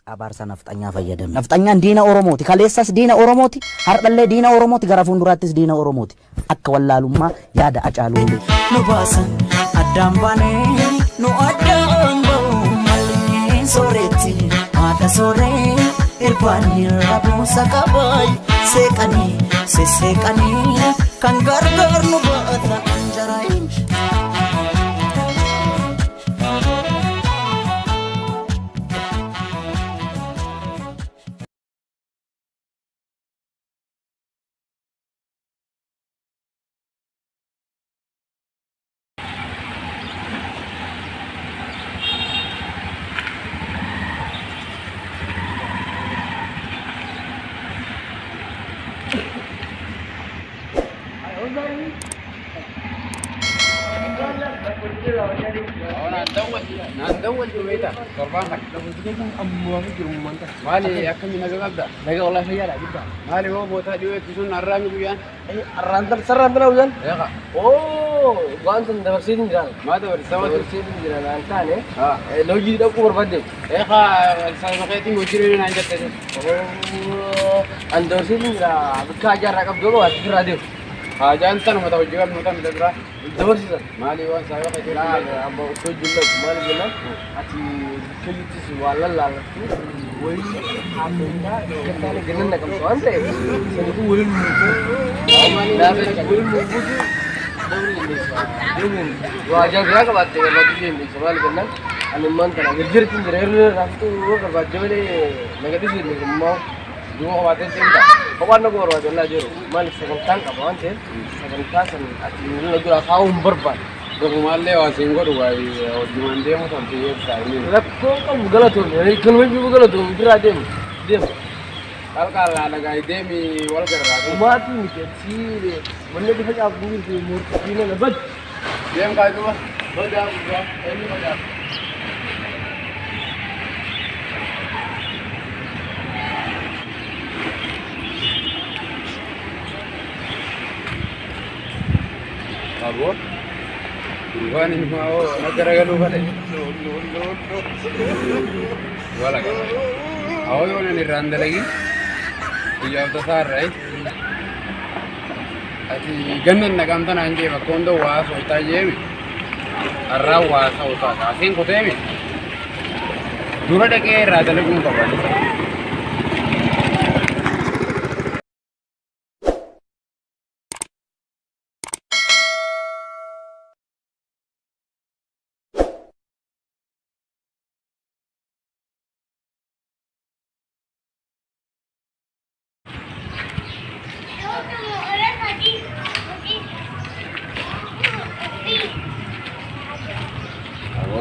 abaarsa nafxanyaa fayyadame. Nafxanyaan diina Oromooti. Kaleessas diina Oromooti. Har'allee diina Oromooti. Gara fuulduraattis diina Oromooti. Akka wallaalummaa yaada Hacaaluulee. Nu baasan addaan baanee nu addaan ba'u malee sooretti haadha sooree irbaanii rabuusa qabaay seeqanii sesseeqanii kan gargaar nu baata anjaraayin. نندول جويتا قربانك أموالي جرمانك مالي أكمل نجابدا نجا والله خيال عجيبة مالي هو بوتا جويت تسون الرامي بيان الرندل سر الرندل وزن يا خا أوه وأنت تفسيرين جال ما تقول سوى تفسيرين جال أنت أنا لو جيت أبو بربدي يا خا سالمكيتي مشيرين عندك تسون أوه أنت تفسيرين جال بكاجر ركب دولو أسير راديو حاجة أنت نمط وجهك نمط مدرسة دور سيزن مالي وان سايق كده لا أبو كل جلك مالي جلك أتي كل تيس ولا لا وين عملنا كتاني جننا كم سؤال تاني سنتو وين موجود لا وين موجود دوري الناس واجب يا كبار تيجي ما تيجي الناس مالي جننا أنا ما أنت أنا غير تنزل رافتو وكبار جبلي نقدر نسير ما dua kawatin cinta, kawan aku baru aja belajar, malah sekarang kawan sih, sekarang kasan, ini lagi lah kaum berban, Gua lewa singgo dua juman dia mau sampai ya ini. Lekko kan bugala tuh, ini kan lebih bugala tuh, kira dem. Kalau ada gaya demi wal kerja. Mati nih kecil, mana bisa aku itu murti ini lebat. Dem kayak itu mah, beda, ini beda. Abor, bukan ini mau negara galuh kan? Wala kan? Awal mana ni randa lagi? Ijab tu sar, right? Ati gannan nak amtan anje bakondo was hoita jemi, arra was hoita. Asin kote mi. Dura deke rada lagi muka bani.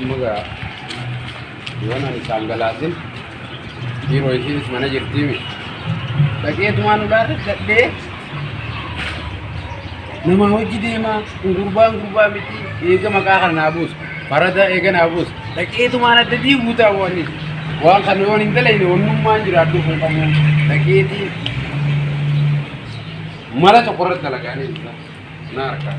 Muga iwana ni sanggalatin hero isis manager team lagi tuan ular gede nama hoji deh mah ngurba miti ega makakar nabus parada ega nabus lagi tuan ada di buta wani wang kan wani intele ini wani manjur adu kamu lagi itu malah cokorat talaga ini narka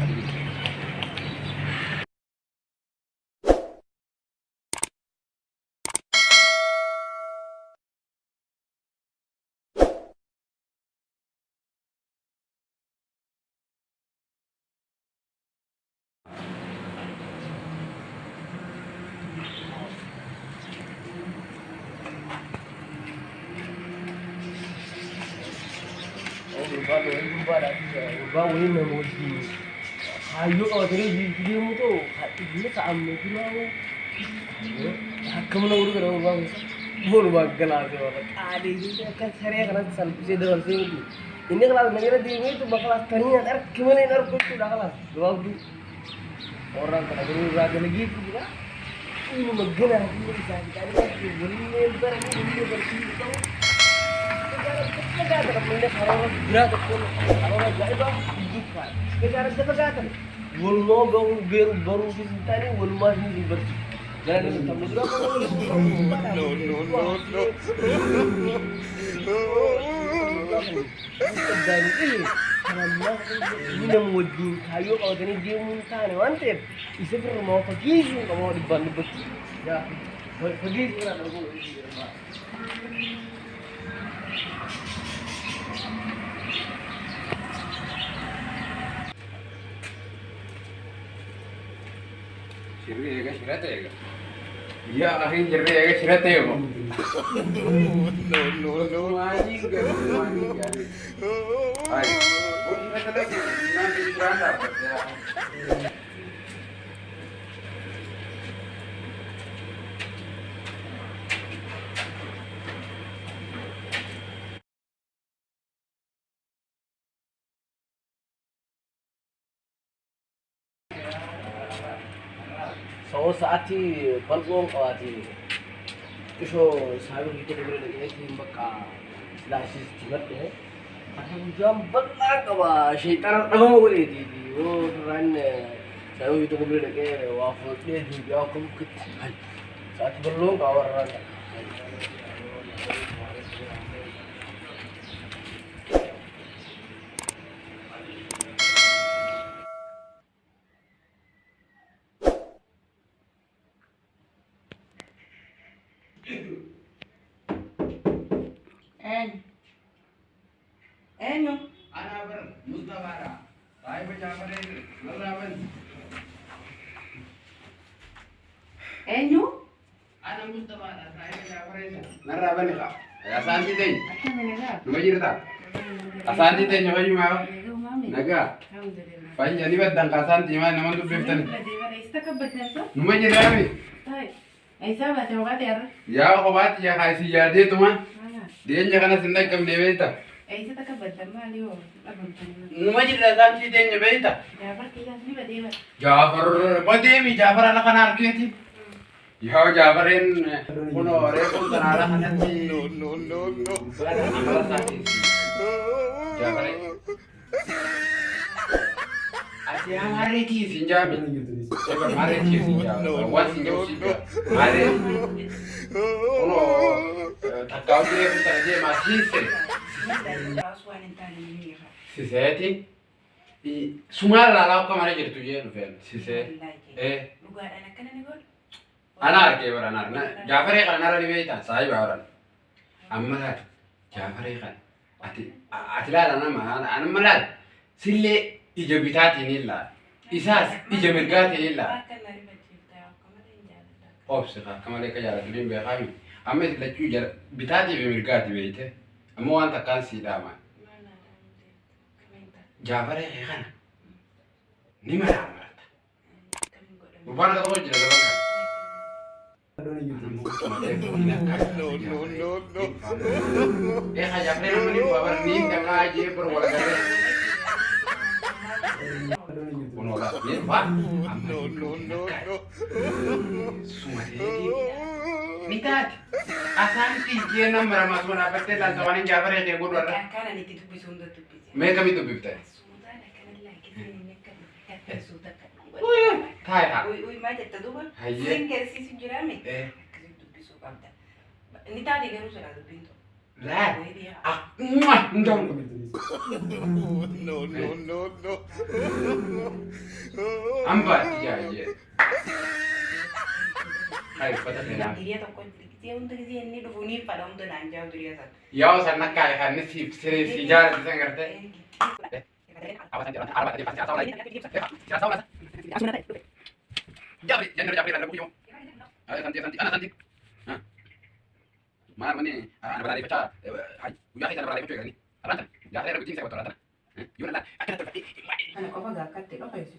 Bawa ini emosi. Ayo kalau tadi video mu tu, ini tak ambil tu lah. Kamu nak urut kalau bawa, bawa bagalah tu. Ada itu kan saya kan sampai dalam sini. Ini kalau negara di ini tu bakalan tanya, gimana ini aku tu dah kalah. Bawa tu orang kalau urut lagi tu juga. Ini megah ni bisa kita ni boleh bersih. Negara mendes orang berat pun orang jadi bang bukan negara negara wulmo baru kita ni wulmo ni bersih jangan kita muda dan ini karena ini mewujud kayu kalau ini dia muntah ni mantep isi mau pergi juga mau dibanding bersih ya pergi juga Shirate ega. Ya akhin jirre ega shirate ego. No. Mani ga. Ay. Budi na talaga. Nanti beranda. So saati balqoon qabaati ishoo saayuu hiite gurguree dhaqeetiin bakka silaashisti gadhe kan jam bal'aa qaba sheexana dhagama godheeti yoo irraan saayuu hiite gurguree dhaqee waa fudhadheeti yaa akka bukkitti saati bal'oon qaba warraan Enyo. Ana bar Mustafa ra. Sai ba Jafar ne. Lallaban. Enyo. Ana Mustafa ra. Sai ba Jafar ne. Narraban ka. Ya santi dai. Akka menaga. Numa jirta. Asanti dai nyoy ma. Naga mami. Naga. Alhamdulillah. Fanya ni baddan ka santi ma naman du beftan. Badira istakabbatanto. Numa jirta mi. Tay. Ay saba te wagati ar. Ya ko bat ya kasi ya de tuma. Dia nya kana sindai kam ne beta. Ay istakabbatam mali wo. Abuntan. Numa jirta santi dai nya beta. Ya barki ya ni badira. Jafar bademi Jafar ala kana arketi. Ya Jafarin kuno re pun tanara kanati. No. Jafar. Ati amare ki sinjami. Eba mare ki sinjami. Wan sinjami sinjami. Mare. Kuno takau dire pun tanaje masise. Aswan entani ni ha. Siseti. Sumala la kamare jirtu je no fen. Sise. Lugar anak kana ni gol. Anar ke bar anar. Jafar kan anar ni beita sai baran. Amma Jafar kan. Ati la nama an malal. Sille ija bitati nilla. Isas ija mirgati nilla. Obse ka kamale ka jara dulin be khami. Amma la chu jar bitati be mirgati beite. Amma wanta kan si dama. Jafar kan. Ni mara marta. Bubana ka ko jira da banka. No. Jafar mani babar ni ka je per wala gare. Uno la bien va. No. Sumari. Nikat. Asanti je namra masuna perte la tawani Jafar ke godu ara. Kana ni titu bisunda tu bisi. Me kami tu bifta. Suda na kana la kiti ni kan suda kan. Thai ha. Uy ma jetta duba. Hayye. Sin ke si sinjirame. Kasi tu bisu kamta. Ni tadi garu sara tu pinto. La. Uy dia. Ndong. No. Amba ya ye. Hai pada kena. Dia to kon dia untuk dia ni du ni pada untuk nanjau dia sat. Yau sana kai kan ni si jar bisa ngerti. Awas nanti orang arwah tadi pasti asal lagi. Asal lah. Jabri, jangan jabri dan bujo. Ayo santi, anak santi. Mana ni? Anak berada di pecah. Hai, udah kita berada di pecah ni. Anak, jangan ada kucing saya betul anak. Yuna lah, akan terjadi. Anak apa gak kat apa itu?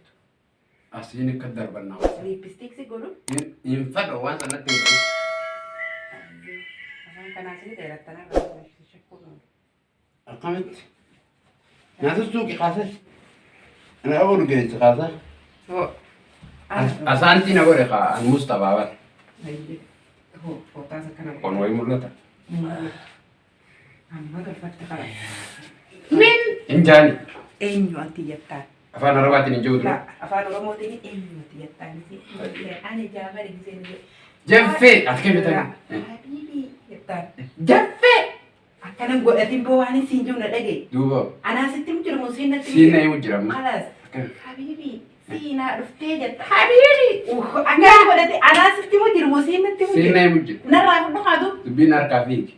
Asli ni kadar benar. Lipstick sih guru. Infat awan sana tinggal. Kan asli daerah tanah kalau Akamet. Nasa suki kasih. Anak aku udah gede kasih. Oh. Asanti na gore ka ang Mustafa ba? Ay, kota sa kanang. Konway mo na ta. Amma dapat kala. Min injani. Enyo ati yatta. Afa na rawati ni jodo. La, afaan oromoo tini enyo ati yatta ni si. Ani Jafar ni sini. Jeffe atke beta. Habibi yatta. Jeffe. Akkanam godhatin bowani sinjuu na dhage. Duba. Ana sittim jiru sinna Sina yu jiram. Khalas. Habibi. Sina dhuftee jetta. Habibi. Akkanam godhate ana sittimu jiru sinna timu. Sina yu jiram. Narraa fudhu qaadu. Binar kafik.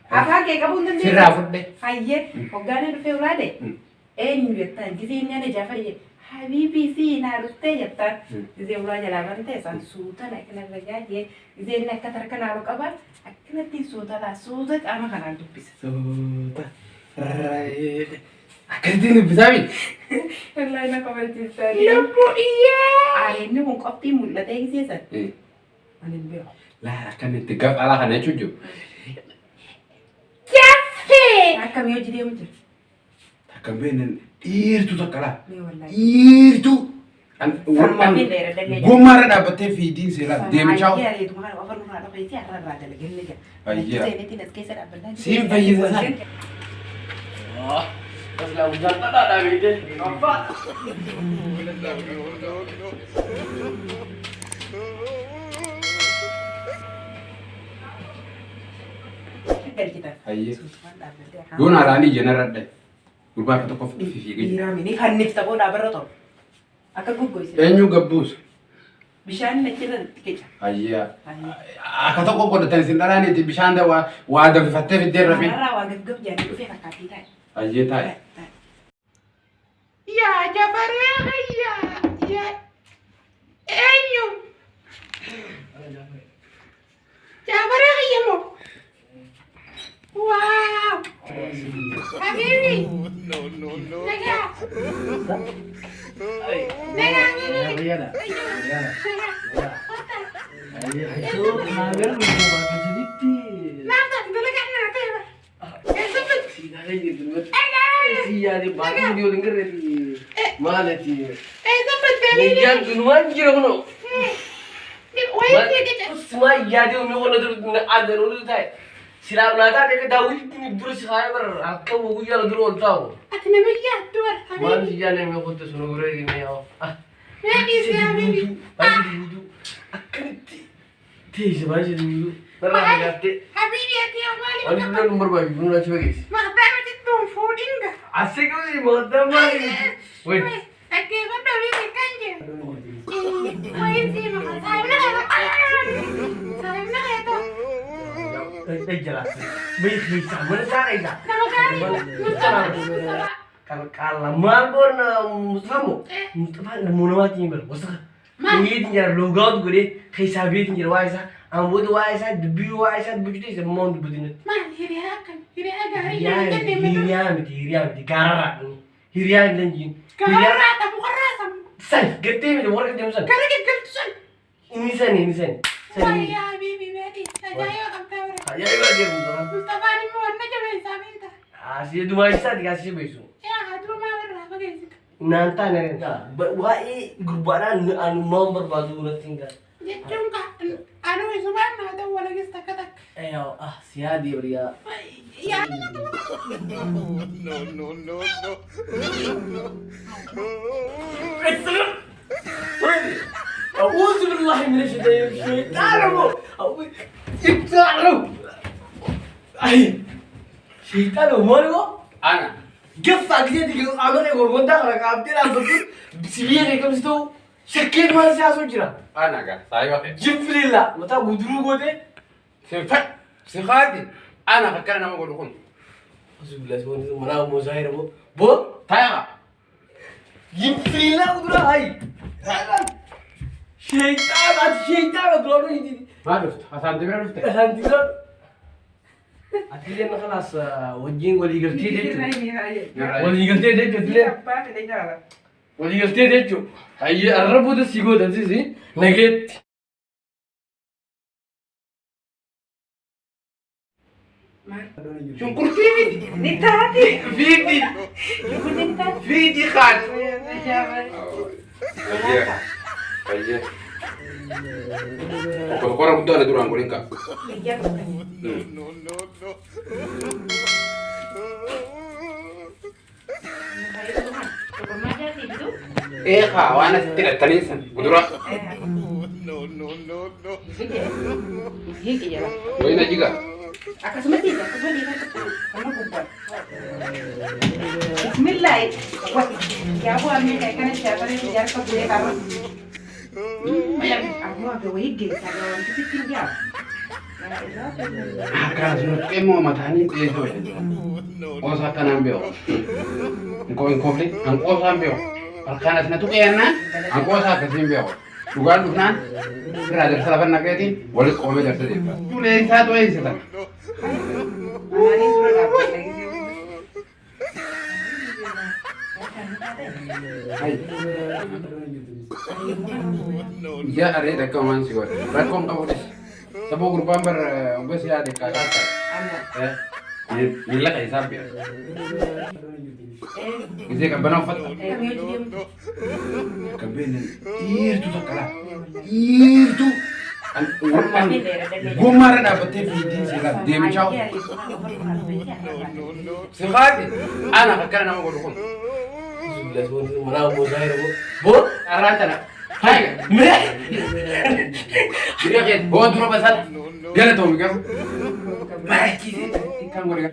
Afaan kee qabuun dandeessu. Sirraa fudhe. Hayyee hoggaanee dhufee ulaade. Eenyu jettaan gisee inni ana Jaafar jedhe Habibi sih narutte jattan. Izee ulaa jalaa bantee san suutan akkana ragaajee izee inni akka tarkanaalu qaban akkanatti suuta qaama kanaan dubbisa. Suuta. Akkasitti dubbisaa miti. Wallahi na kabachiisaa. Lubbuu iyyee. Inni kun qophii mul'atee giseessan. Ani hin beeku. Laa akkamitti gafalaa kana jechuun jiru. Jaffee. Akkamii hojii deemu jira. Akka beenen dhiirtuu takka laa. Mee wallahi. Dhiirtuu. Sarmatti dheera dallee. Gommaarra dhaabbattee fiidiin seelaa deemichaa. Ayyaa reetu maal ofar nurraa dhafa jettee har'a irraa dalagee jira. Ayyaa. Seenetiin as keessa dhaabbannaa. Siin fayyisa. Asla udah tak ada video. Apa? Ayya. Doon alaanii jenarradhe. Gurbaa tokko fiigee. Dhiiramini kan nifta booda barra ta'u. Akka goggoise. Eenyu gabbuus. Bishaan achirra xiqqeecha. Ayya. Akka tokko godhatan isin dhalaaniiti bishaan waa gabifattee fiddee rafin. Marraa waa gaggab jaanii dhufee fakkaattii taa'e. Ayyee taa'e. Yaa jabaree yaa eenyu? Jabaree hayyamoo. Waaw. Habibi. No. Nagaa. Nagaa. Silam nata dia kedawil ini terus saya berangkat buku jalan dulu tahu. Aku namanya tuar. Man jalan yang aku tuh sunugure ini ya. Nanti si Habibi. Masih dulu. Akan ti masih dulu. Pernah lihat ti. Habibi hati yang paling. Oh ini nomor berapa? Nomor coba guys. Makanya itu fooding enggak? Asik sih mantap banget. Wait. Oke, kan dari kanjeng. Main sih makan sayurnya. Sayurnya kayak tuh. Jelas. Bisa mana cara itu? Nama kali. Kalau mabon Mustafa mau mati ber. Mustafa. Ini tinggal logout gue kayak sabi tinggal waisa. Ambo tu waisa, debi waisa, begitu sih mau dibuatin. Man, hiriakan. Hirian, garara. Hirian lanjut. Garara, tapi garara. San, gede ni orang kerja san. Garara gitu san. Ini san. Wah, Bibi Betty, saya akan tahu. Ya lagi Mustafa. Mustafa ni mau aja bisa minta. Asyik dua isa dikasih besok. Ya, aduh mau berapa guys? Nanti nanya. Wah, gruparan anu nomor baru tinggal. Jujur kak, anu isuban ada lagi setakat. Siadi bria. Ya. No. أعوذ بالله من الشيطان شيطان مالو Ana. قفا كده تيجي عمل يقول وانت خلاص عبدي لا بقول سبيه كم ستو شكل ما سياسو جرا Ana kan. Saya waktu. جبل الله متى بدرو قده Sifat. Sifati. Ana kakak nama gue dukun. أعوذ بالله سبحانه وتعالى منا مزاهر بو Tanya. جبل الله قدرة هاي شيطان قدرة ini Madus. Hasan Tibra dufte. nanti kan akhirnya خلاص وجين ولي قلتي ده ولي قلتي ده كده ولي قلتي ده جو أي الربو ده سيجو ده زي نجت Syukur TV. Nikahati. Vidi. Syukur nikah. Vidi kan. Ayya. Orang udah ada durang kuning kak. Iya. Kawan tidak tanisan. Budura. Ini juga. Aku semati kan kamu bukan. Bismillah. Wah, ya aku ambil kayak kan siapa yang biar kau boleh kamu. Aku agak wigi, saya orang itu tinggal. Akan sudah mau matani itu. Oh saya kan ambil. Engkau beli, engkau ambil. Halkan asna tuh kayaknya aku usah kesim beako. Dugaan dufnaan irraa darsa lafa naqeetiin walitti qabamee darsa deema. Tulee isaa ta'ee isa ta'a. Maaliin dura dhaabbatee gisee Iya ada rekaman sih gue. Rekom kamu deh. Sabo grupan ber gue sih ada kakak. Ya. Ini lah kayak sapi. Isi kapan apa? Kapan itu tuh kalah. Itu. Gue marah dapetnya video sih lah. Dia mencau. Sekali. Anak kakak nama gue dukung. Sudah semua mana mau saya bu? Arah tanah. Hai, mereka. Dia kayak, gua dulu pasal. Dia ada tuh, kan? Baik, kan gue